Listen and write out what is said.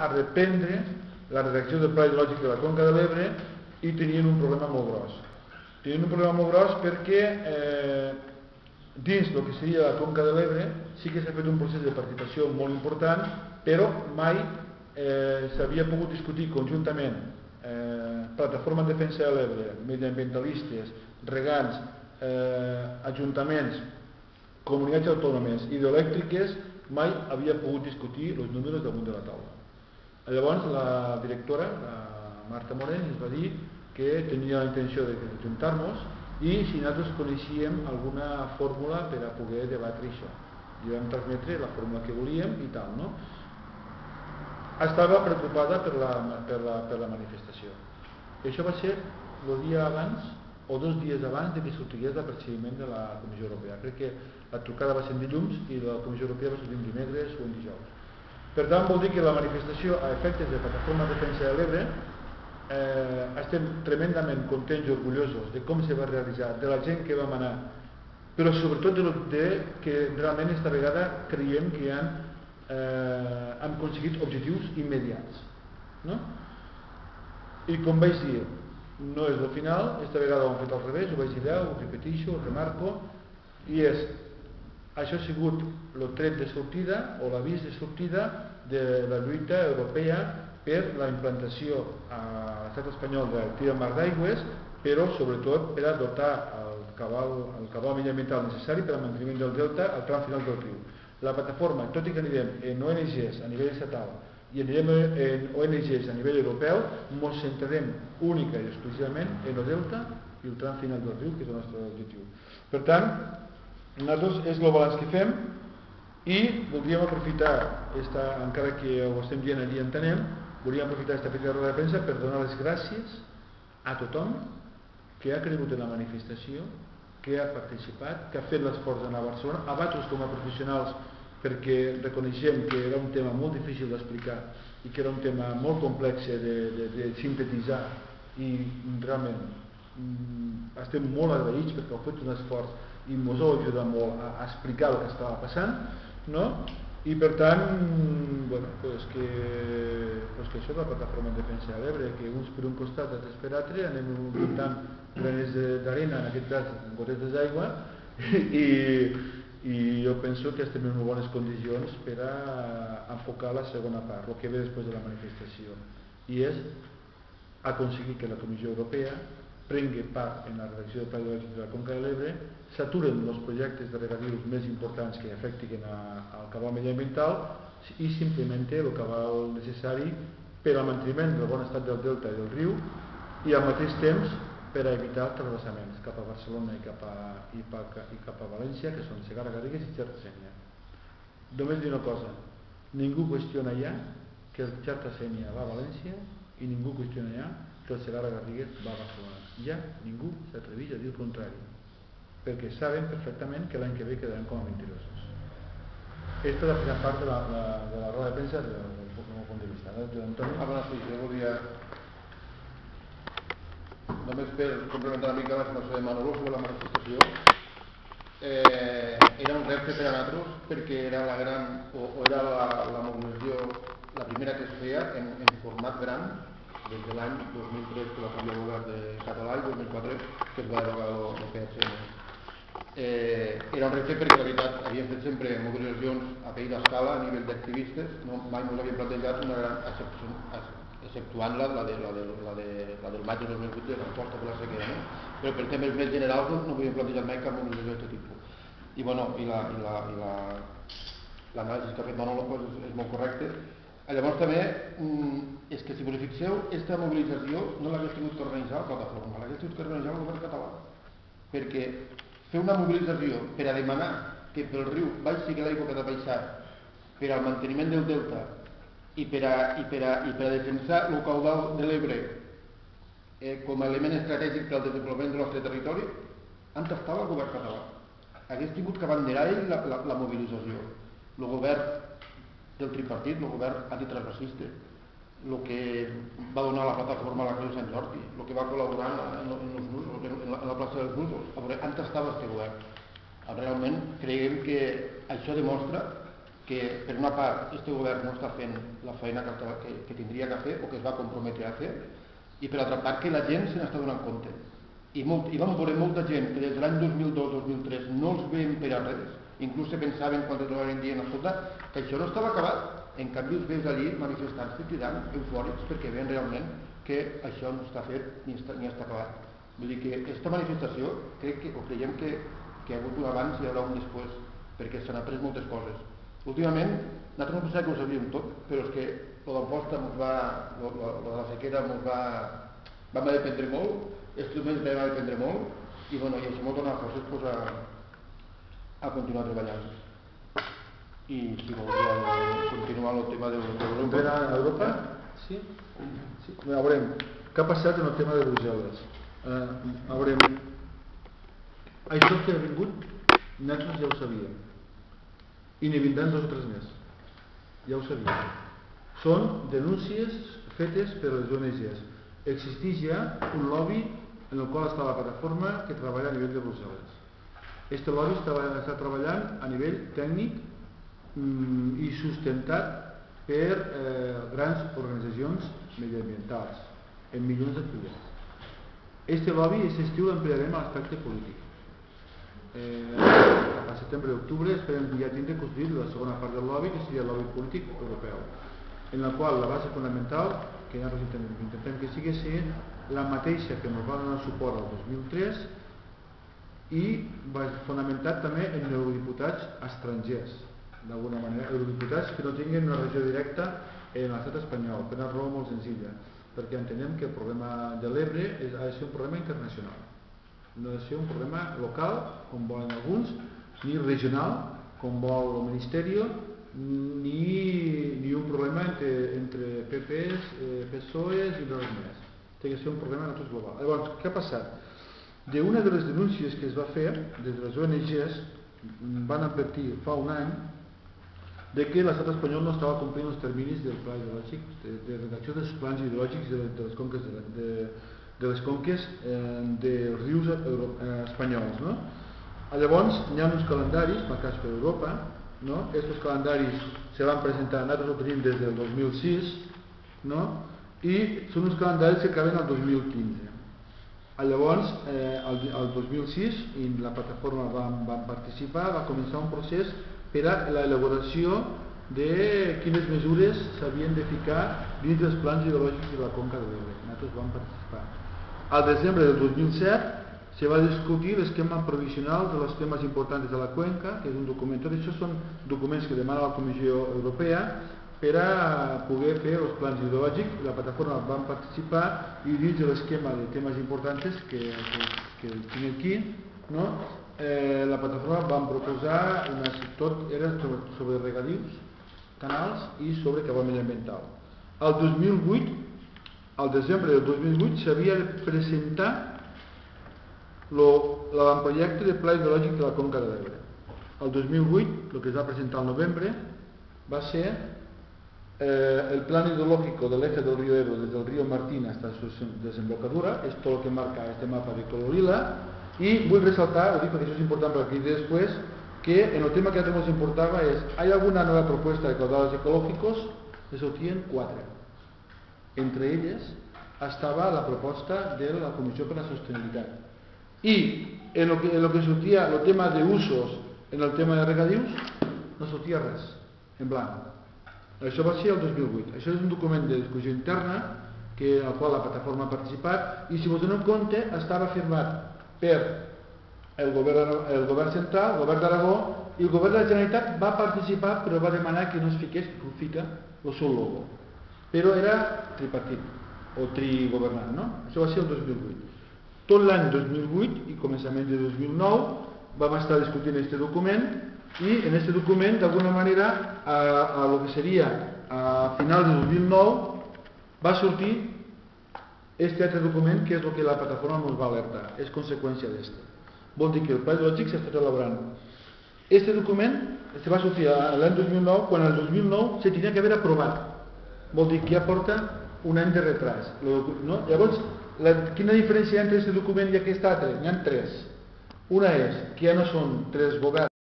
a reprendre la redacció del Pla Hidrològic de la Conca de l'Ebre i tenien un problema molt gros. Tenien un problema molt gros perquè dins del que seria la Conca de l'Ebre sí que s'ha fet un procés de participació molt important, però mai s'havia pogut discutir conjuntament plataforma en defensa de l'Ebre, mediambientalistes, regants, ajuntaments, comunitats autònomes, hidroelèctriques, mai havia pogut discutir els números damunt de la taula. Llavors la directora, la Marta Morén, ens va dir que tenia la intenció d'ajuntar-nos i si nosaltres coneixíem alguna fórmula per a poder debatre això. I vam transmetre la fórmula que volíem i tal, no? Estava preocupada per la manifestació. Això va ser el dia abans o 2 dies abans que sortigués l'apercebiment de la Comissió Europea. Crec que la trucada va ser dilluns i la Comissió Europea va sortir dimecres o dijous. Per tant, vol dir que la manifestació a efectes de Plataforma de Defensa de l'Ebre estem tremendament contents i orgullosos de com se va realitzar, de la gent que vam anar, però sobretot que realment esta vegada creiem que hem aconseguit objectius immediats. No? I com vaig dir, no és el final, esta vegada ho hem fet al revés, ho vaig dir allà, ho repeteixo, ho remarco, i això ha sigut el tret de sortida o l'avís de sortida de la lluita europea per la implantació a l'estat espanyol de la Directiva Marc d'Aigües, però sobretot per a dotar el cabal mediambiental necessari per al manteniment del delta al tram final del riu. La plataforma, tot i que anirem en ONGs a nivell estatal i anirem en ONGs a nivell europeu, ens centrarem única i exclusivament en el delta i el tram final del riu, que és el nostre objectiu. Per tant, nosaltres és el balanç que fem i voldríem aprofitar, encara que ho estem dient allí entenem, voldríem aprofitar aquesta petita roda de premsa per donar les gràcies a tothom que ha cregut en la manifestació, que ha participat, que ha fet l'esforç d'anar a Barcelona, a vosaltres com a professionals, perquè reconeixem que era un tema molt difícil d'explicar i que era un tema molt complex de sintetitzar i realment estem molt agraïts perquè heu fet un esforç i ens heu ajudat molt a explicar el que estava passant, no? I per tant, bueno, que això és la Plataforma en Defensa de l'Ebre, que uns per un costat, altres per l'altre, anem juntant granets d'arena, en aquest cas gotetes d'aigua, i jo penso que estem en bones condicions per a enfocar la segona part, el que ve després de la manifestació, i és aconseguir que la Comissió Europea prengui part en la redacció del Pla Hidrològic de la Conca de l'Ebre, s'aturen els projectes de regadius més importants que afectin al cabal mediambiental i s'implementi el cabal necessari per al manteniment del bon estat del delta i del riu i al mateix temps per a evitar transvasaments cap a Barcelona i cap a València, que són Segarra-Garrigues i Xerta-Sénia. Només dir una cosa, ningú qüestiona ja que el Xerta-Sénia va a València i ningú qüestiona ja que el Segarra-Garrigues va a Barcelona. Ja ningú s'atreveix a dir el contrari, perquè saben perfectament que l'any que ve quedaran com a mentirosos. Aquesta és la primera part de la roda de premsa del meu punt de vista. Sí, jo volia només per complementar una mica la informació de Manolo sobre la manifestació. Era un repte per a nosaltres perquè era la gran, o era la mobilització, la primera que es feia en format gran des de l'any 2003 que la canvia el govern català i 2004 que es va derogar el PHM. Era un repte perquè la veritat havíem fet sempre mobilitzacions a petita escala a nivell d'activistes, mai no havíem plantejat una gran, exceptuant la del maig de 2008 de resposta per la sequera, no? Però per temes més generals no havíem plantejat mai cap mobilització d'aquest tipus. I l'anàlisi que ha fet Manolo és molt correcte. Llavors també és que si us fixeu, aquesta mobilització no l'hagués tingut que organitzar la plataforma, l'hagués tingut que organitzar el govern català, perquè fer una mobilització per a demanar que pel riu baixi l'aigua que ha de baixar per al manteniment del delta i per a defensar el caudal de l'Ebre com a element estratègic per al desenvolupament del nostre territori, on estava el govern català? Hagués tingut que abanderar ell la mobilització. El govern del tripartit, el govern antitransvasista, el que va donar la plataforma a la Creu de Sant Jordi, el que va col·laborar en la plaça dels Nusos. On estava aquest govern? Realment creiem que això demostra que per una part aquest govern no està fent la feina que tindria que fer o que es va comprometre a fer, i per altra part que la gent se n'està donant compte. I vam veure molta gent que des de l'any 2002-2003 no els veien per a res, inclús se pensaven quan te trobaven dient, escolta, que això no estava acabat. En canvi els veus allí manifestant-se cridant eufòrics perquè veuen realment que això no està fet ni està acabat. Vull dir que aquesta manifestació creiem que hi ha hagut un abans i hi haurà un després, perquè s'han après moltes coses. Últimament, nosaltres no pensàvem que ho sabíem tot, però és que l'Amposta la sequera vam dependre molt, els instruments vam dependre molt, i això m'ho dona forces a continuar treballant. I si voldria continuar el tema d'Europa. A Europa? Sí? A veure, què ha passat en el tema de Brussel·les? A veure, això que ha vingut, nosaltres ja ho sabíem. I n'hi vindran 2 o 3 més. Ja ho sabíem. Són denúncies fetes per les ONGs. Existeix ja un lobby en el qual està la plataforma que treballa a nivell de Brussel·les. Aquest lobby està treballant a nivell tècnic i sustentat per grans organitzacions mediambientals en milions de clients. Aquest lobby, aquest estiu l'emplearem a l'aspecte polític. A setembre i octubre esperem ja tindre construït la segona part del lobby, que seria el lobby polític europeu, en la qual la base fonamental que nosaltres intentem que sigui la mateixa que ens va donar suport al 2003 i va fonamentat també en eurodiputats estrangers, d'alguna manera, eurodiputats que no tinguin una regió directa en l'estat espanyol, per una raó molt senzilla, perquè entenem que el problema de l'Ebre ha de ser un problema internacional, no ha de ser un problema local, com volen alguns, ni regional, com vol el Ministeri, ni un problema entre PPs, PSOEs i res més. Té que ser un problema global. Llavors, què ha passat? D'una de les denúncies que es va fer des de les ONGs van advertir fa un any de que l'estat espanyol no estava complint els terminis del pla hidrològic, de redacció dels plans hidrològics de les conques dels rius espanyols. Llavors hi ha uns calendaris marcats per Europa. Aquests calendaris se van presentar, nosaltres ho tenim des del 2006, i són uns calendaris que acaben el 2015. Llavors, el 2006, i la plataforma va participar, va començar un procés per a l'elaboració de quines mesures s'havien de ficar dins dels plans hidrològics de la Conca de l'Ebre. Nosaltres vam participar. Al desembre del 2007 se va discutir l'esquema provisional de los temas importantes de la cuenca, que és un document. Tot això són documents que demana la Comissió Europea per a poder fer els plans hidrològics. La plataforma va participar i dins de l'esquema de temes importants que tinc aquí, la plataforma va proposar tot era sobre regadius, canals i sobre cabal mediambiental. El 2008, al desembre del 2008, s'havia de presentar l'avantprojecte de pla hidrològic de la Conca de l'Ebre. El 2008, el que es va presentar al novembre, va ser el plan hidrológico del eje del río Ebro desde el río Martín hasta su desembocadura, es todo lo que marca este mapa de color lila. Y vull resaltar, ho dic perquè això és important per aquí després, que en el tema que nos importava és, ¿hay alguna nueva propuesta de caudales ecológicos? Se sortien 4. Entre elles estava la proposta de la Comissió per la Sostenibilitat. I en lo que sortia el tema d'usos, en el tema de regadius, no sortia res, en blanc. Això va ser el 2008. Això és un document de discussió interna en el qual la plataforma ha participat i, si vos donem compte, estava firmat per el govern central, el govern d'Aragó, i el govern de la Generalitat va participar però va demanar que no es fiqués, que ho fica, el seu logo. Però era tripartit, o trigovernant, no? Això va ser el 2008. Tot l'any 2008 i començament de 2009 vam estar discutint aquest document i en aquest document, d'alguna manera, a lo que seria a final de 2009 va sortir aquest altre document que és el que la plataforma ens va alertar, és conseqüència d'este. Vol dir que el pla hidrològic s'ha estat elaborant. Aquest document va sortir l'any 2009, quan el 2009 se tenia que haver aprovat. Vol dir que ja porta un any de retras. Llavors, quina diferència hi ha entre aquest document i aquest altre? N'hi ha 3. Una és que ja no són 3 governs